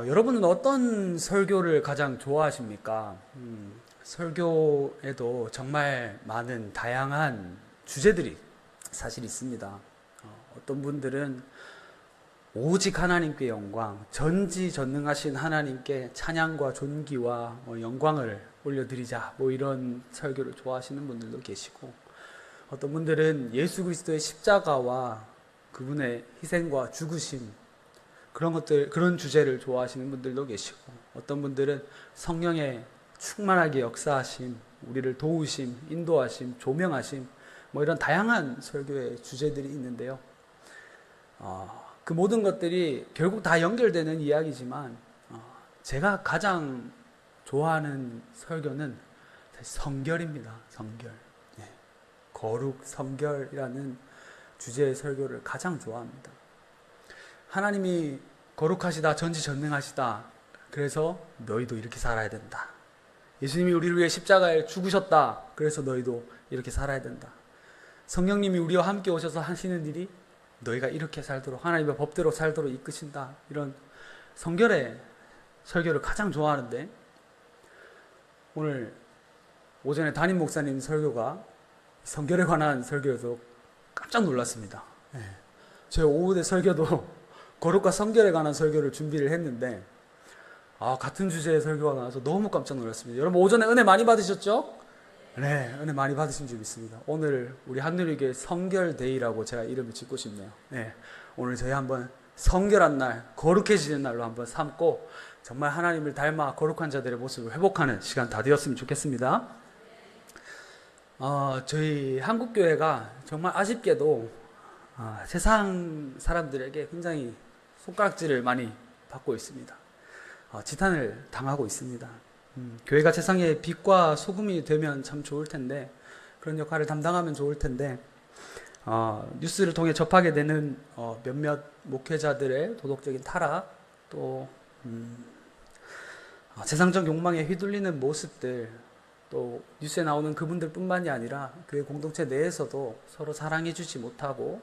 여러분은 어떤 설교를 가장 좋아하십니까? 설교에도 정말 많은 다양한 주제들이 사실 있습니다. 어떤 분들은 오직 하나님께 영광, 전지전능하신 하나님께 찬양과 존귀와 영광을 올려드리자, 이런 설교를 좋아하시는 분들도 계시고, 어떤 분들은 예수 그리스도의 십자가와 그분의 희생과 죽으심, 그런 주제를 좋아하시는 분들도 계시고, 어떤 분들은 성령의 충만하게 역사하심, 우리를 도우심, 인도하심, 조명하심, 이런 다양한 설교의 주제들이 있는데요. 그 모든 것들이 결국 다 연결되는 이야기지만, 제가 가장 좋아하는 설교는 성결입니다. 성결. 거룩, 성결이라는 주제의 설교를 가장 좋아합니다. 하나님이 거룩하시다, 전지전능하시다. 그래서 너희도 이렇게 살아야 된다. 예수님이 우리를 위해 십자가에 죽으셨다. 그래서 너희도 이렇게 살아야 된다. 성령님이 우리와 함께 오셔서 하시는 일이 너희가 이렇게 살도록, 하나님의 법대로 살도록 이끄신다. 이런 성결의 설교를 가장 좋아하는데, 오늘 오전에 담임 목사님 설교가 성결에 관한 설교여서 깜짝 놀랐습니다. 제 오후에 설교도 거룩과 성결에 관한 설교를 준비를 했는데, 같은 주제의 설교가 나와서 너무 깜짝 놀랐습니다. 여러분 오전에 은혜 많이 받으셨죠? 네, 은혜 많이 받으신 줄 믿습니다. 오늘 우리 한누리교회 성결데이라고 제가 이름을 짓고 싶네요. 오늘 저희 한번 성결한 날, 거룩해지는 날로 한번 삼고, 정말 하나님을 닮아 거룩한 자들의 모습을 회복하는 시간 다 되었으면 좋겠습니다. 저희 한국교회가 정말 아쉽게도 세상 사람들에게 굉장히 손가락질을 많이 받고 있습니다. 지탄을 당하고 있습니다. 교회가 세상에 빛과 소금이 되면 참 좋을 텐데, 그런 역할을 담당하면 좋을 텐데, 뉴스를 통해 접하게 되는 몇몇 목회자들의 도덕적인 타락, 또 세상적 욕망에 휘둘리는 모습들, 또 뉴스에 나오는 그분들 뿐만이 아니라 교회 공동체 내에서도 서로 사랑해주지 못하고,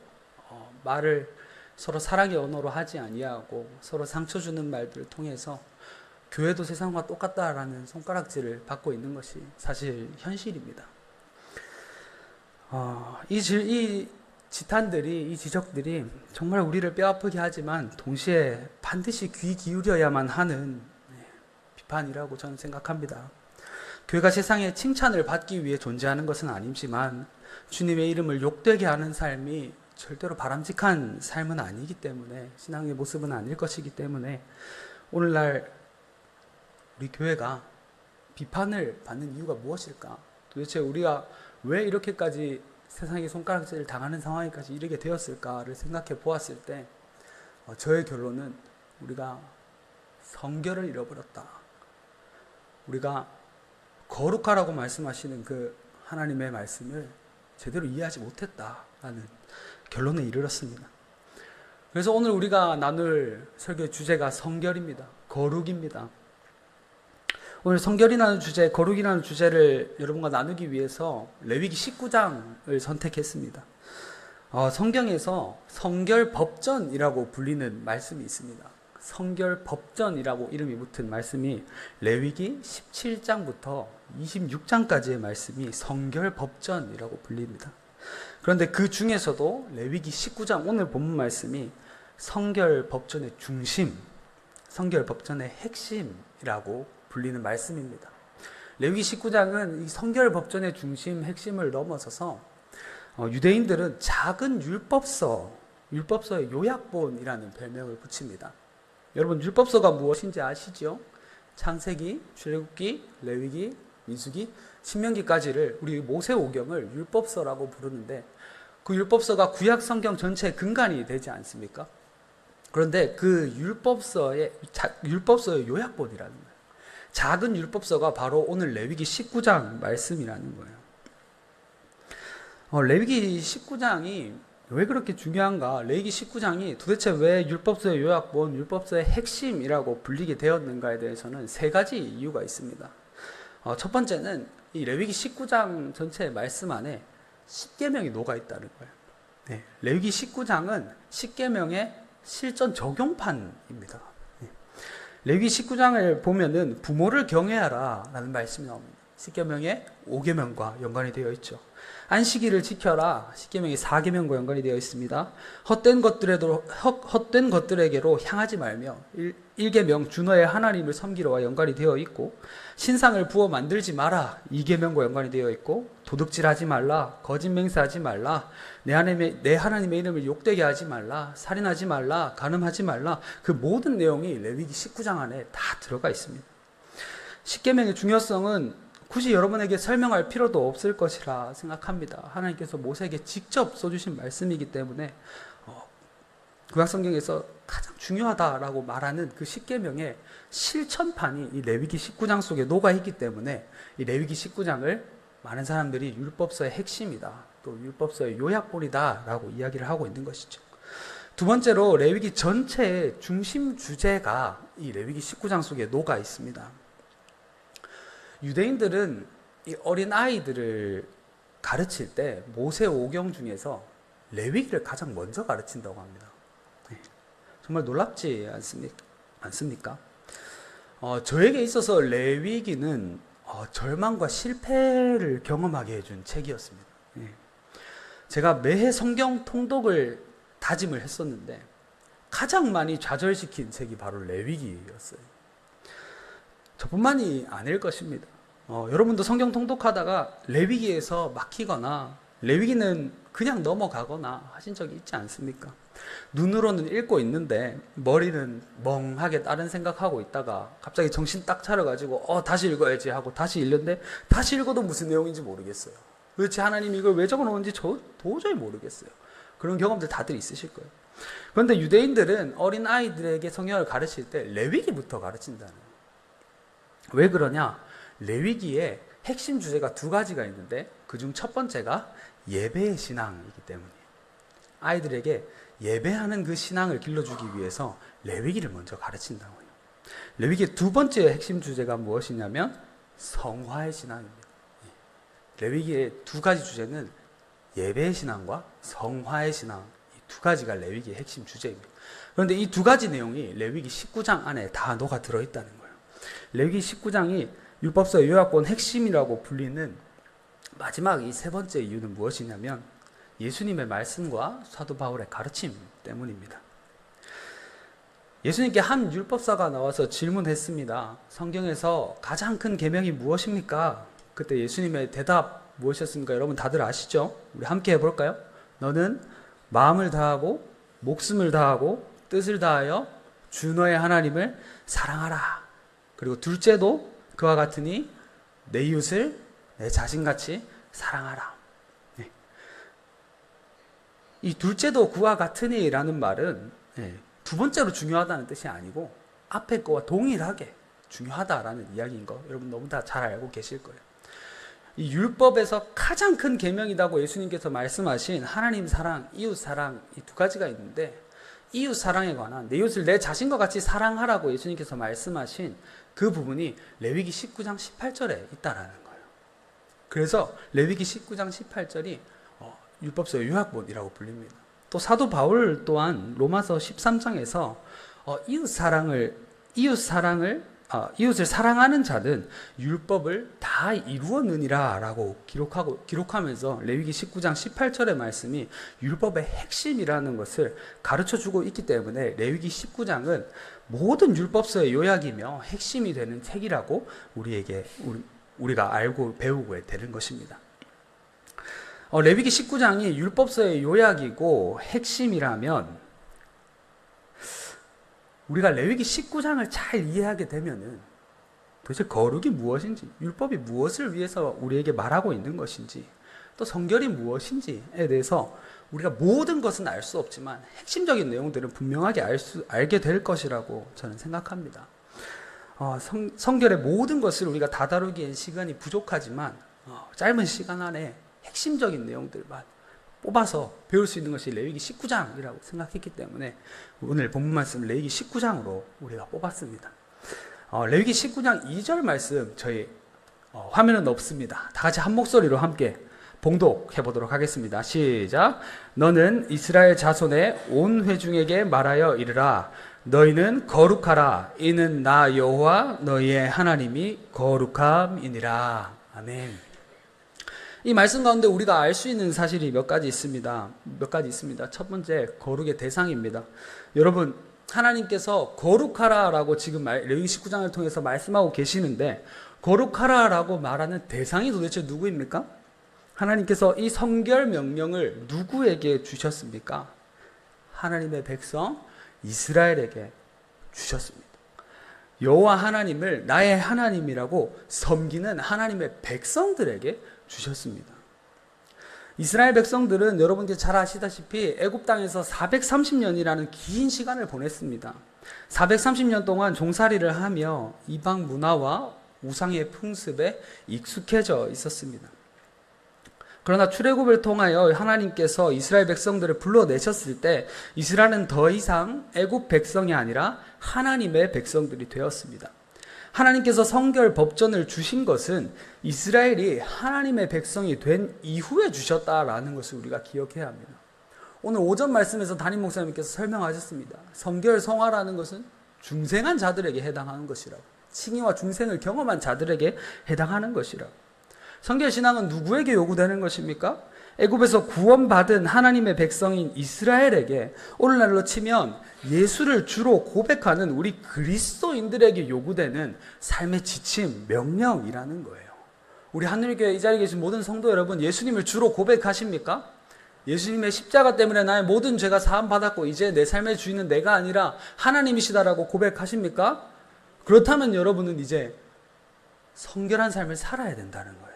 서로 사랑의 언어로 하지 아니하고 서로 상처 주는 말들을 통해서 교회도 세상과 똑같다라는 손가락질을 받고 있는 것이 사실 현실입니다. 이 지탄들이, 이 지적들이 정말 우리를 뼈아프게 하지만 동시에 반드시 귀 기울여야만 하는 비판이라고 저는 생각합니다. 교회가 세상에 칭찬을 받기 위해 존재하는 것은 아니지만, 주님의 이름을 욕되게 하는 삶이 절대로 바람직한 삶은 아니기 때문에, 신앙의 모습은 아닐 것이기 때문에, 오늘날 우리 교회가 비판을 받는 이유가 무엇일까? 도대체 우리가 왜 이렇게까지 세상의 손가락질을 당하는 상황에까지 이르게 되었을까를 생각해 보았을 때, 저의 결론은 우리가 성결을 잃어버렸다. 우리가 거룩하라고 말씀하시는 그 하나님의 말씀을 제대로 이해하지 못했다라는 결론에 이르렀습니다. 그래서 오늘 우리가 나눌 설교의 주제가 성결입니다. 거룩입니다. 오늘 성결이라는 주제, 거룩이라는 주제를 여러분과 나누기 위해서 레위기 19장을 선택했습니다. 성경에서 성결법전이라고 불리는 말씀이 있습니다. 성결법전이라고 이름이 붙은 말씀이 레위기 17장부터 26장까지의 말씀이 성결법전이라고 불립니다. 그런데 그 중에서도 레위기 19장 오늘 본문 말씀이 성결법전의 중심, 성결법전의 핵심이라고 불리는 말씀입니다. 레위기 19장은 이 성결법전의 중심, 핵심을 넘어서서 유대인들은 작은 율법서의 요약본이라는 별명을 붙입니다. 여러분 율법서가 무엇인지 아시죠? 창세기, 출애굽기, 레위기, 민수기, 신명기까지를 우리 모세오경을 율법서라고 부르는데, 그 율법서가 구약 성경 전체의 근간이 되지 않습니까? 그런데 그 율법서의 요약본이라는 거예요. 작은 율법서가 바로 오늘 레위기 19장 말씀이라는 거예요. 레위기 19장이 왜 그렇게 중요한가? 레위기 19장이 도대체 왜 율법서의 요약본, 율법서의 핵심이라고 불리게 되었는가에 대해서는 세 가지 이유가 있습니다. 첫 번째는 이 레위기 19장 전체의 말씀 안에 십계명이 녹아 있다는 거예요. 레위기 19장은 십계명의 실전 적용판입니다. 레위기 19장을 보면은 부모를 경외하라 라는 말씀이 나옵니다. 십계명의 5계명과 연관이 되어 있죠. 안식일을 지켜라. 십계명의 4계명과 연관이 되어 있습니다. 헛된 것들에게로 향하지 말며 1계명 주 너의 하나님을 섬기러와 연관이 되어 있고, 신상을 부어 만들지 마라. 2계명과 연관이 되어 있고, 도둑질하지 말라. 거짓 맹세하지 말라. 내 하나님의 이름을 욕되게 하지 말라. 살인하지 말라. 간음하지 말라. 그 모든 내용이 레위기 19장 안에 다 들어가 있습니다. 십계명의 중요성은 굳이 여러분에게 설명할 필요도 없을 것이라 생각합니다. 하나님께서 모세에게 직접 써주신 말씀이기 때문에 구약성경에서 가장 중요하다라고 말하는 그 십계명의 실천판이 이 레위기 19장 속에 녹아있기 때문에 이 레위기 19장을 많은 사람들이 율법서의 핵심이다, 또 율법서의 요약본이다 라고 이야기를 하고 있는 것이죠. 두 번째로 레위기 전체의 중심 주제가 이 레위기 19장 속에 녹아 있습니다. 유대인들은 이 어린 아이들을 가르칠 때 모세 오경 중에서 레위기를 가장 먼저 가르친다고 합니다. 정말 놀랍지 않습니까? 저에게 있어서 레위기는 절망과 실패를 경험하게 해준 책이었습니다. 제가 매해 성경 통독을 다짐을 했었는데 가장 많이 좌절시킨 책이 바로 레위기였어요. 저뿐만이 아닐 것입니다. 여러분도 성경 통독하다가 레위기에서 막히거나 레위기는 그냥 넘어가거나 하신 적이 있지 않습니까? 눈으로는 읽고 있는데 머리는 멍하게 다른 생각하고 있다가 갑자기 정신 딱 차려가지고 다시 읽어야지 하고 다시 읽는데 다시 읽어도 무슨 내용인지 모르겠어요. 도대체 하나님이 이걸 왜 적어놓은지 도저히 모르겠어요. 그런 경험들 다들 있으실 거예요. 그런데 유대인들은 어린 아이들에게 성경을 가르칠 때 레위기부터 가르친다는 거예요. 왜 그러냐? 레위기에 핵심 주제가 두 가지가 있는데 그중 첫 번째가 예배의 신앙이기 때문이에요. 아이들에게 예배하는 그 신앙을 길러주기 위해서 레위기를 먼저 가르친다고요. 레위기의 두 번째 핵심 주제가 무엇이냐면 성화의 신앙입니다. 레위기의 두 가지 주제는 예배의 신앙과 성화의 신앙, 이 두 가지가 레위기의 핵심 주제입니다. 그런데 이 두 가지 내용이 레위기 19장 안에 다 녹아 들어있다는 거예요. 레위기 19장이 율법서 요약본 핵심이라고 불리는 마지막 이 세 번째 이유는 무엇이냐면 예수님의 말씀과 사도 바울의 가르침 때문입니다. 예수님께 한 율법사가 나와서 질문했습니다. 성경에서 가장 큰 계명이 무엇입니까? 그때 예수님의 대답 무엇이었습니까? 여러분 다들 아시죠? 우리 함께 해볼까요? 너는 마음을 다하고 목숨을 다하고 뜻을 다하여 주 너의 하나님을 사랑하라. 그리고 둘째도 그와 같으니 내 이웃을 내 자신같이 사랑하라. 네. 이 둘째도 그와 같으니 라는 말은 두 번째로 중요하다는 뜻이 아니고 앞에 거와 동일하게 중요하다라는 이야기인 거 여러분 너무 다 잘 알고 계실 거예요. 이 율법에서 가장 큰 계명이라고 예수님께서 말씀하신 하나님 사랑, 이웃 사랑 이 두 가지가 있는데 이웃 사랑에 관한 내 이웃을 내 자신과 같이 사랑하라고 예수님께서 말씀하신 그 부분이 레위기 19장 18절에 있다라는 거예요. 그래서 레위기 19장 18절이 율법서 요약본이라고 불립니다. 또 사도 바울 또한 로마서 13장에서 이웃을 사랑하는 자는 율법을 다 이루었느니라 라고 기록하면서 레위기 19장 18절의 말씀이 율법의 핵심이라는 것을 가르쳐주고 있기 때문에 레위기 19장은 모든 율법서의 요약이며 핵심이 되는 책이라고 우리가 알고 배우고 되는 것입니다. 레위기 19장이 율법서의 요약이고 핵심이라면 우리가 레위기 19장을 잘 이해하게 되면은 도대체 거룩이 무엇인지, 율법이 무엇을 위해서 우리에게 말하고 있는 것인지, 또 성결이 무엇인지에 대해서 우리가 모든 것은 알 수 없지만 핵심적인 내용들은 분명하게 알게 될 것이라고 저는 생각합니다. 성결의 모든 것을 우리가 다 다루기엔 시간이 부족하지만 짧은 시간 안에 핵심적인 내용들만 뽑아서 배울 수 있는 것이 레위기 19장이라고 생각했기 때문에 오늘 본문 말씀 레위기 19장으로 우리가 뽑았습니다. 레위기 19장 2절 말씀 저희 화면은 없습니다. 다 같이 한 목소리로 함께 봉독해 보도록 하겠습니다. 시작. 너는 이스라엘 자손의 온 회중에게 말하여 이르라. 너희는 거룩하라. 이는 나 여호와 너희의 하나님이 거룩함이니라. 아멘. 이 말씀 가운데 우리가 알 수 있는 사실이 몇 가지 있습니다. 첫 번째, 거룩의 대상입니다. 여러분, 하나님께서 거룩하라라고 지금 레위기 19장을 통해서 말씀하고 계시는데, 거룩하라라고 말하는 대상이 도대체 누구입니까? 하나님께서 이 성결 명령을 누구에게 주셨습니까? 하나님의 백성 이스라엘에게 주셨습니다. 여호와 하나님을 나의 하나님이라고 섬기는 하나님의 백성들에게 주셨습니다. 이스라엘 백성들은 여러분께 잘 아시다시피 애굽 땅에서 430년이라는 긴 시간을 보냈습니다. 430년 동안 종살이를 하며 이방 문화와 우상의 풍습에 익숙해져 있었습니다. 그러나 출애굽을 통하여 하나님께서 이스라엘 백성들을 불러내셨을 때 이스라엘은 더 이상 애굽 백성이 아니라 하나님의 백성들이 되었습니다. 하나님께서 성결 법전을 주신 것은 이스라엘이 하나님의 백성이 된 이후에 주셨다라는 것을 우리가 기억해야 합니다. 오늘 오전 말씀에서 담임 목사님께서 설명하셨습니다. 성결 성화라는 것은 중생한 자들에게 해당하는 것이라고, 칭의와 중생을 경험한 자들에게 해당하는 것이라고. 성결 신앙은 누구에게 요구되는 것입니까? 애굽에서 구원받은 하나님의 백성인 이스라엘에게, 오늘날로 치면 예수를 주로 고백하는 우리 그리스도인들에게 요구되는 삶의 지침, 명령이라는 거예요. 우리 하늘교회 이 자리에 계신 모든 성도 여러분, 예수님을 주로 고백하십니까? 예수님의 십자가 때문에 나의 모든 죄가 사함받았고 이제 내 삶의 주인은 내가 아니라 하나님이시다라고 고백하십니까? 그렇다면 여러분은 이제 성결한 삶을 살아야 된다는 거예요.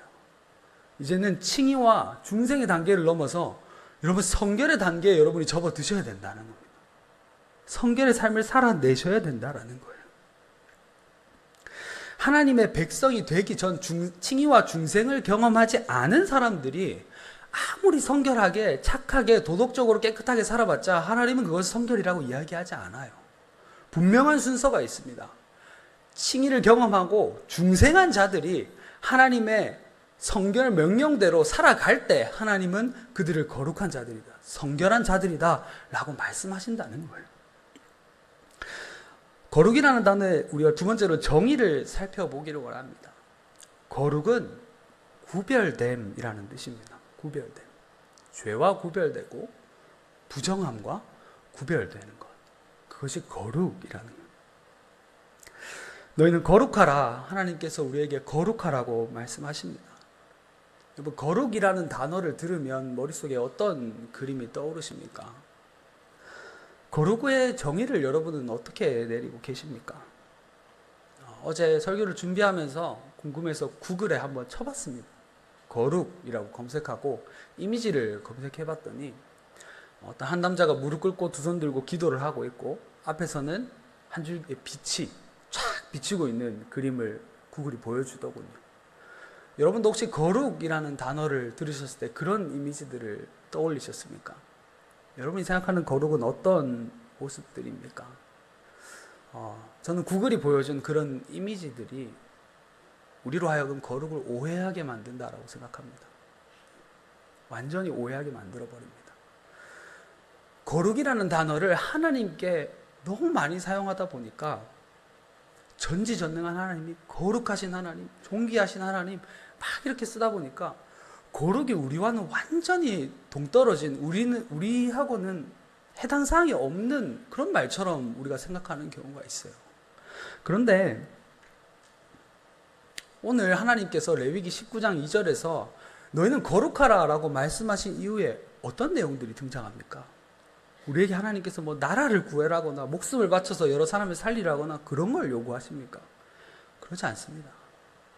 이제는 칭의와 중생의 단계를 넘어서 여러분 성결의 단계에 여러분이 접어드셔야 된다는 겁니다. 성결의 삶을 살아내셔야 된다는 거예요. 하나님의 백성이 되기 전 칭의와 중생을 경험하지 않은 사람들이 아무리 성결하게 착하게 도덕적으로 깨끗하게 살아봤자 하나님은 그것을 성결이라고 이야기하지 않아요. 분명한 순서가 있습니다. 칭의를 경험하고 중생한 자들이 하나님의 성결 명령대로 살아갈 때 하나님은 그들을 거룩한 자들이다, 성결한 자들이다 라고 말씀하신다는 거예요. 거룩이라는 단어에 우리가 두 번째로 정의를 살펴보기를 원합니다. 거룩은 구별됨이라는 뜻입니다. 구별됨. 죄와 구별되고 부정함과 구별되는 것. 그것이 거룩이라는 거예요. 너희는 거룩하라. 하나님께서 우리에게 거룩하라고 말씀하십니다. 여러분, 거룩이라는 단어를 들으면 머릿속에 어떤 그림이 떠오르십니까? 거룩의 정의를 여러분은 어떻게 내리고 계십니까? 어제 설교를 준비하면서 궁금해서 구글에 한번 쳐봤습니다. 거룩이라고 검색하고 이미지를 검색해봤더니 어떤 한 남자가 무릎 꿇고 두 손 들고 기도를 하고 있고 앞에서는 한 줄의 빛이 쫙 비치고 있는 그림을 구글이 보여주더군요. 여러분도 혹시 거룩이라는 단어를 들으셨을 때 그런 이미지들을 떠올리셨습니까? 여러분이 생각하는 거룩은 어떤 모습들입니까? 저는 구글이 보여준 그런 이미지들이 우리로 하여금 거룩을 오해하게 만든다라고 생각합니다. 완전히 오해하게 만들어버립니다. 거룩이라는 단어를 하나님께 너무 많이 사용하다 보니까 전지전능한 하나님이, 거룩하신 하나님, 존귀하신 하나님 막 이렇게 쓰다 보니까 거룩이 우리와는 완전히 동떨어진, 우리하고는 해당 사항이 없는 그런 말처럼 우리가 생각하는 경우가 있어요. 그런데 오늘 하나님께서 레위기 19장 2절에서 너희는 거룩하라 라고 말씀하신 이후에 어떤 내용들이 등장합니까? 우리에게 하나님께서 뭐 나라를 구해라거나 목숨을 바쳐서 여러 사람을 살리라거나 그런 걸 요구하십니까? 그렇지 않습니다.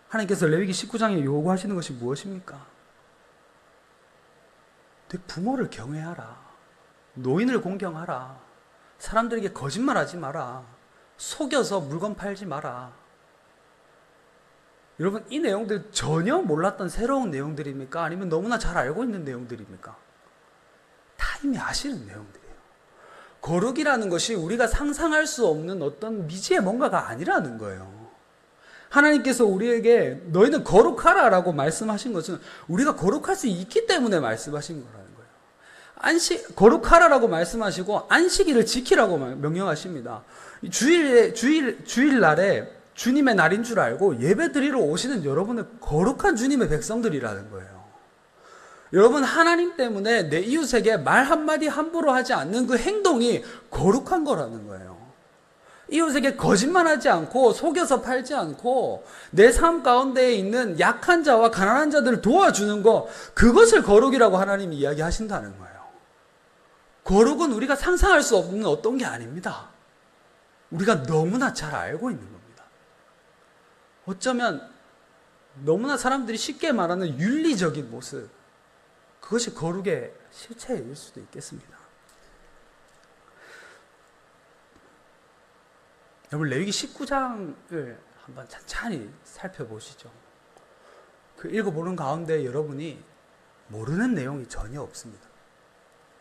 하나님께서 레위기 19장에 요구하시는 것이 무엇입니까? 네 부모를 경외하라. 노인을 공경하라. 사람들에게 거짓말하지 마라. 속여서 물건 팔지 마라. 여러분, 이 내용들 전혀 몰랐던 새로운 내용들입니까? 아니면 너무나 잘 알고 있는 내용들입니까? 다 이미 아시는 내용들이에요. 거룩이라는 것이 우리가 상상할 수 없는 어떤 미지의 뭔가가 아니라는 거예요. 하나님께서 우리에게 너희는 거룩하라 라고 말씀하신 것은 우리가 거룩할 수 있기 때문에 말씀하신 거라는 거예요. 거룩하라라고 말씀하시고 안식일을 지키라고 명령하십니다. 주일날에 주님의 날인 줄 알고 예배 드리러 오시는 여러분은 거룩한 주님의 백성들이라는 거예요. 여러분, 하나님 때문에 내 이웃에게 말 한마디 함부로 하지 않는 그 행동이 거룩한 거라는 거예요. 이웃에게 거짓말하지 않고 속여서 팔지 않고 내 삶 가운데에 있는 약한 자와 가난한 자들을 도와주는 거, 그것을 거룩이라고 하나님이 이야기하신다는 거예요. 거룩은 우리가 상상할 수 없는 어떤 게 아닙니다. 우리가 너무나 잘 알고 있는 겁니다. 어쩌면 너무나 사람들이 쉽게 말하는 윤리적인 모습, 그것이 거룩의 실체일 수도 있겠습니다. 여러분, 레위기 19장을 한번 찬찬히 살펴보시죠. 그 읽어보는 가운데 여러분이 모르는 내용이 전혀 없습니다.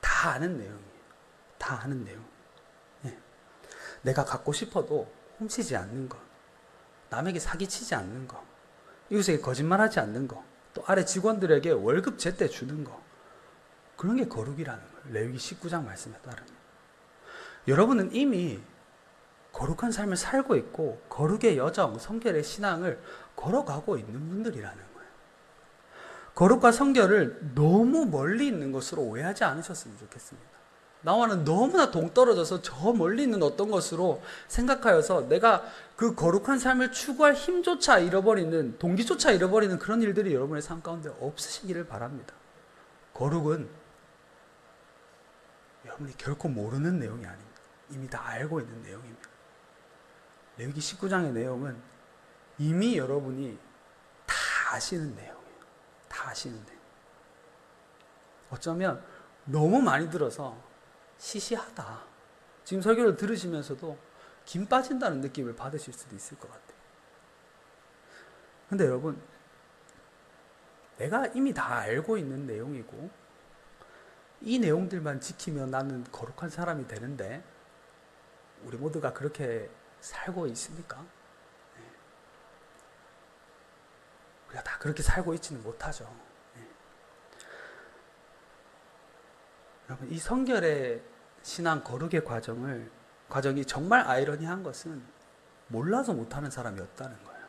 다 아는 내용이에요. 다 아는 내용. 예. 내가 갖고 싶어도 훔치지 않는 것, 남에게 사기치지 않는 것, 이웃에게 거짓말하지 않는 것, 또 아래 직원들에게 월급 제때 주는 것, 그런 게 거룩이라는 거예요. 레위기 19장 말씀에 따르면. 여러분은 이미 거룩한 삶을 살고 있고 거룩의 여정, 성결의 신앙을 걸어가고 있는 분들이라는 거예요. 거룩과 성결을 너무 멀리 있는 것으로 오해하지 않으셨으면 좋겠습니다. 나와는 너무나 동떨어져서 저 멀리 있는 어떤 것으로 생각하여서 내가 그 거룩한 삶을 추구할 힘조차 잃어버리는, 동기조차 잃어버리는 그런 일들이 여러분의 삶 가운데 없으시기를 바랍니다. 거룩은 여러분이 결코 모르는 내용이 아닙니다. 이미 다 알고 있는 내용입니다. 레위기 19장의 내용은 이미 여러분이 다 아시는 내용이에요. 다 아시는 내용. 어쩌면 너무 많이 들어서 시시하다. 지금 설교를 들으시면서도 김 빠진다는 느낌을 받으실 수도 있을 것 같아요. 근데 여러분, 내가 이미 다 알고 있는 내용이고 이 내용들만 지키면 나는 거룩한 사람이 되는데 우리 모두가 그렇게 살고 있습니까? 네. 우리가 다 그렇게 살고 있지는 못하죠. 네. 여러분, 이 성결의 신앙 거룩의 과정이 정말 아이러니한 것은 몰라서 못하는 사람이 없다는 거예요.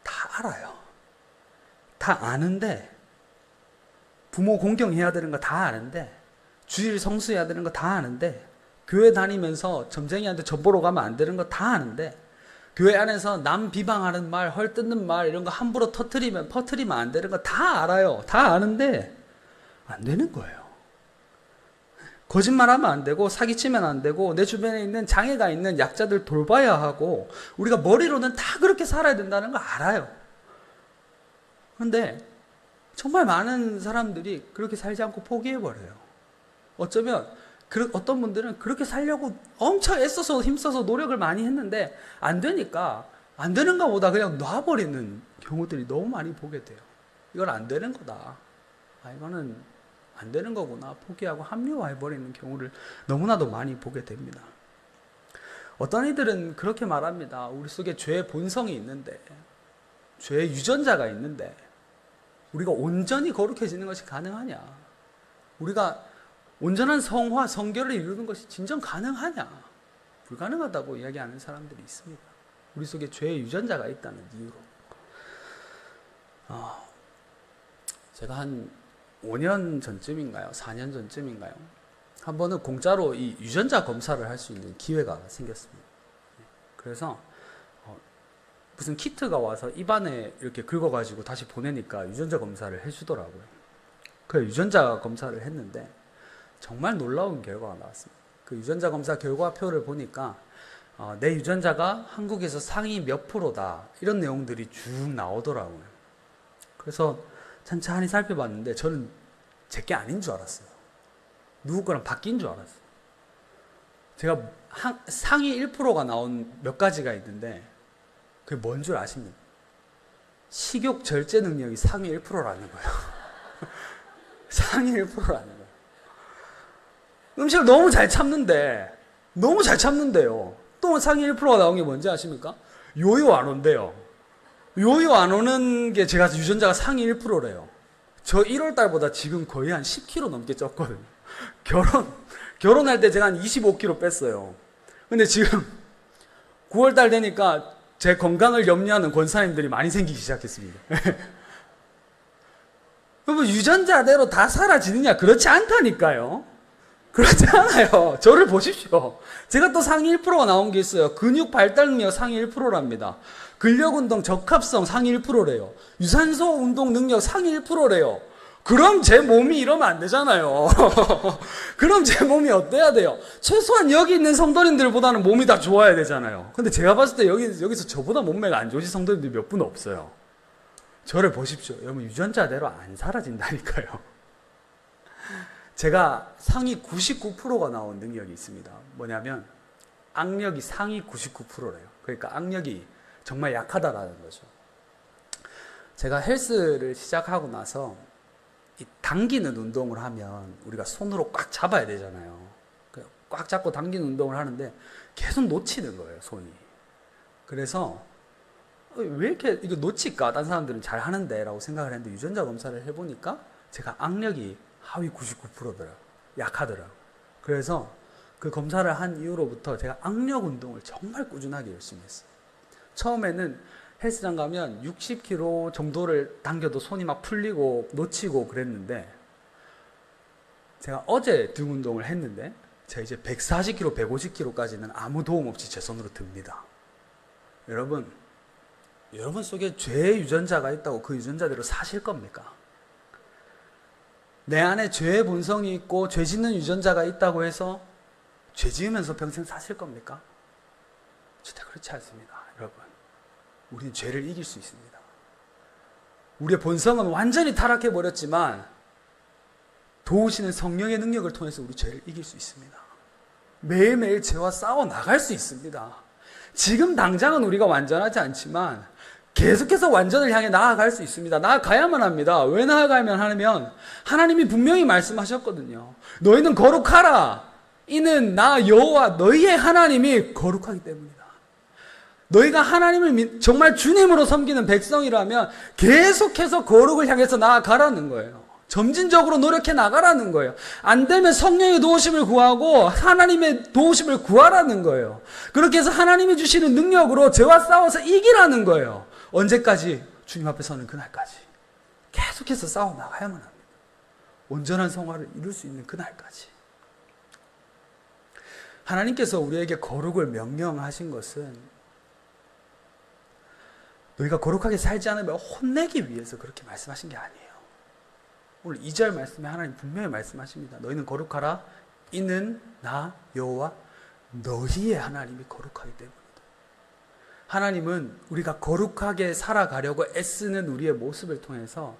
다 알아요. 다 아는데, 부모 공경해야 되는 거 다 아는데, 주일 성수해야 되는 거 다 아는데, 교회 다니면서 점쟁이한테 전 보러 가면 안 되는 거 다 아는데, 교회 안에서 남 비방하는 말, 헐뜯는 말 이런 거 함부로 퍼뜨리면 안 되는 거 다 알아요. 다 아는데 안 되는 거예요. 거짓말하면 안 되고 사기치면 안 되고 내 주변에 있는 장애가 있는 약자들 돌봐야 하고 우리가 머리로는 다 그렇게 살아야 된다는 거 알아요. 그런데 정말 많은 사람들이 그렇게 살지 않고 포기해버려요. 어쩌면 어떤 분들은 그렇게 살려고 엄청 애써서 힘써서 노력을 많이 했는데 안 되니까 안 되는가 보다 그냥 놔버리는 경우들이 너무 많이 보게 돼요. 이건 안 되는 거다. 이거는 안 되는 거구나. 포기하고 합리화해버리는 경우를 너무나도 많이 보게 됩니다. 어떤 이들은 그렇게 말합니다. 우리 속에 죄의 본성이 있는데, 죄의 유전자가 있는데 우리가 온전히 거룩해지는 것이 가능하냐? 우리가 온전한 성화, 성결을 이루는 것이 진정 가능하냐? 불가능하다고 이야기하는 사람들이 있습니다. 우리 속에 죄의 유전자가 있다는 이유로. 제가 한 5년 전쯤인가요? 4년 전쯤인가요? 한 번은 공짜로 이 유전자 검사를 할 수 있는 기회가 생겼습니다. 그래서 무슨 키트가 와서 입안에 이렇게 긁어가지고 다시 보내니까 유전자 검사를 해주더라고요. 그 유전자 검사를 했는데 정말 놀라운 결과가 나왔습니다. 그 유전자 검사 결과표를 보니까 내 유전자가 한국에서 상위 몇 프로다 이런 내용들이 쭉 나오더라고요. 그래서 천천히 살펴봤는데 저는 제게 아닌 줄 알았어요. 누구 거랑 바뀐 줄 알았어요. 제가 상위 1%가 나온 몇 가지가 있는데 그게 뭔 줄 아십니까? 식욕 절제 능력이 상위 1%라는 거예요. 상위 1%라는 거예요. 음식을 너무 잘 참는데요. 또 상위 1%가 나온 게 뭔지 아십니까? 요요 안 온대요. 요요 안 오는 게 제가 유전자가 상위 1%래요. 저 1월 달보다 지금 거의 한 10kg 넘게 쪘거든요. 결혼할 때 제가 한 25kg 뺐어요. 근데 지금 9월달 되니까 제 건강을 염려하는 권사님들이 많이 생기기 시작했습니다. 여러분, 유전자대로 다 사라지느냐? 그렇지 않다니까요. 그렇지 않아요. 저를 보십시오. 제가 또 상위 1%가 나온 게 있어요. 근육 발달 능력 상위 1%랍니다. 근력 운동 적합성 상위 1%래요. 유산소 운동 능력 상위 1%래요. 그럼 제 몸이 이러면 안 되잖아요. 그럼 제 몸이 어때야 돼요? 최소한 여기 있는 성도님들보다는 몸이 다 좋아야 되잖아요. 근데 제가 봤을 때 여기서 저보다 몸매가 안 좋으신 성도님들이 몇 분 없어요. 저를 보십시오. 여러분, 유전자대로 안 사라진다니까요. 제가 상위 99%가 나온 능력이 있습니다. 뭐냐면 악력이 상위 99%래요. 그러니까 악력이 정말 약하다라는 거죠. 제가 헬스를 시작하고 나서 이 당기는 운동을 하면 우리가 손으로 꽉 잡아야 되잖아요. 꽉 잡고 당기는 운동을 하는데 계속 놓치는 거예요, 손이. 그래서 왜 이렇게 이거 놓칠까? 다른 사람들은 잘 하는데 라고 생각을 했는데 유전자 검사를 해보니까 제가 악력이 하위 99%더라고요. 약하더라고요. 그래서 그 검사를 한 이후로부터 제가 악력 운동을 정말 꾸준하게 열심히 했어요. 처음에는 헬스장 가면 60kg 정도를 당겨도 손이 막 풀리고 놓치고 그랬는데 제가 어제 등 운동을 했는데 제가 이제 140kg, 150kg까지는 아무 도움 없이 제 손으로 듭니다. 여러분 속에 죄의 유전자가 있다고 그 유전자대로 사실 겁니까? 내 안에 죄의 본성이 있고 죄 짓는 유전자가 있다고 해서 죄 지으면서 평생 사실 겁니까? 절대 그렇지 않습니다. 여러분, 우리는 죄를 이길 수 있습니다. 우리의 본성은 완전히 타락해버렸지만 도우시는 성령의 능력을 통해서 우리 죄를 이길 수 있습니다. 매일매일 죄와 싸워 나갈 수 있습니다. 지금 당장은 우리가 완전하지 않지만 계속해서 완전을 향해 나아갈 수 있습니다. 나아가야만 합니다. 왜 나아가야만 하냐면 하나님이 분명히 말씀하셨거든요. 너희는 거룩하라. 이는 나 여호와 너희의 하나님이 거룩하기 때문이다. 너희가 하나님을 정말 주님으로 섬기는 백성이라면 계속해서 거룩을 향해서 나아가라는 거예요. 점진적으로 노력해 나가라는 거예요. 안 되면 성령의 도우심을 구하고 하나님의 도우심을 구하라는 거예요. 그렇게 해서 하나님이 주시는 능력으로 죄와 싸워서 이기라는 거예요. 언제까지? 주님 앞에 서는 그날까지. 계속해서 싸워 나가야만 합니다. 온전한 성화를 이룰 수 있는 그날까지. 하나님께서 우리에게 거룩을 명령하신 것은 너희가 거룩하게 살지 않으면 혼내기 위해서 그렇게 말씀하신 게 아니에요. 오늘 2절 말씀에 하나님 분명히 말씀하십니다. 너희는 거룩하라. 이는 나 여호와 너희의 하나님이 거룩하기 때문이다. 하나님은 우리가 거룩하게 살아가려고 애쓰는 우리의 모습을 통해서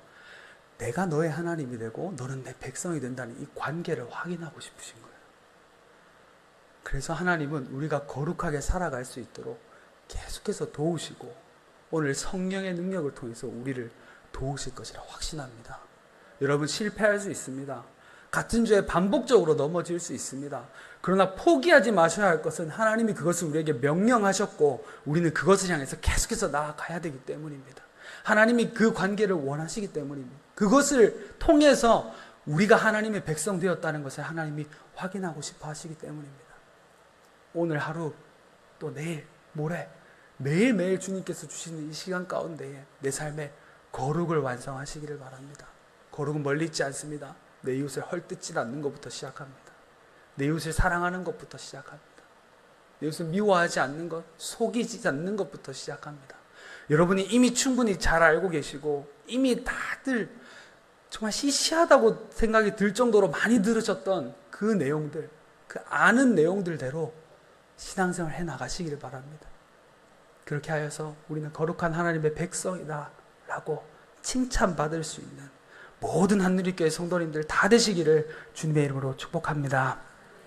내가 너의 하나님이 되고 너는 내 백성이 된다는 이 관계를 확인하고 싶으신 거예요. 그래서 하나님은 우리가 거룩하게 살아갈 수 있도록 계속해서 도우시고 오늘 성령의 능력을 통해서 우리를 도우실 것이라 확신합니다. 여러분, 실패할 수 있습니다. 같은 죄에 반복적으로 넘어질 수 있습니다. 그러나 포기하지 마셔야 할 것은 하나님이 그것을 우리에게 명령하셨고 우리는 그것을 향해서 계속해서 나아가야 되기 때문입니다. 하나님이 그 관계를 원하시기 때문입니다. 그것을 통해서 우리가 하나님의 백성 되었다는 것을 하나님이 확인하고 싶어 하시기 때문입니다. 오늘 하루 또 내일, 모레 매일매일 주님께서 주시는 이 시간 가운데에 내 삶에 거룩을 완성하시기를 바랍니다. 거룩은 멀리 있지 않습니다. 내 이웃을 헐뜯지 않는 것부터 시작합니다. 내 이웃을 사랑하는 것부터 시작합니다. 내 이웃을 미워하지 않는 것, 속이지 않는 것부터 시작합니다. 여러분이 이미 충분히 잘 알고 계시고 이미 다들 정말 시시하다고 생각이 들 정도로 많이 들으셨던 그 내용들, 그 아는 내용들대로 신앙생활 해나가시기를 바랍니다. 그렇게 하여서 우리는 거룩한 하나님의 백성이다 라고 칭찬받을 수 있는 모든 한누리교회 성도님들 다 되시기를 주님의 이름으로 축복합니다.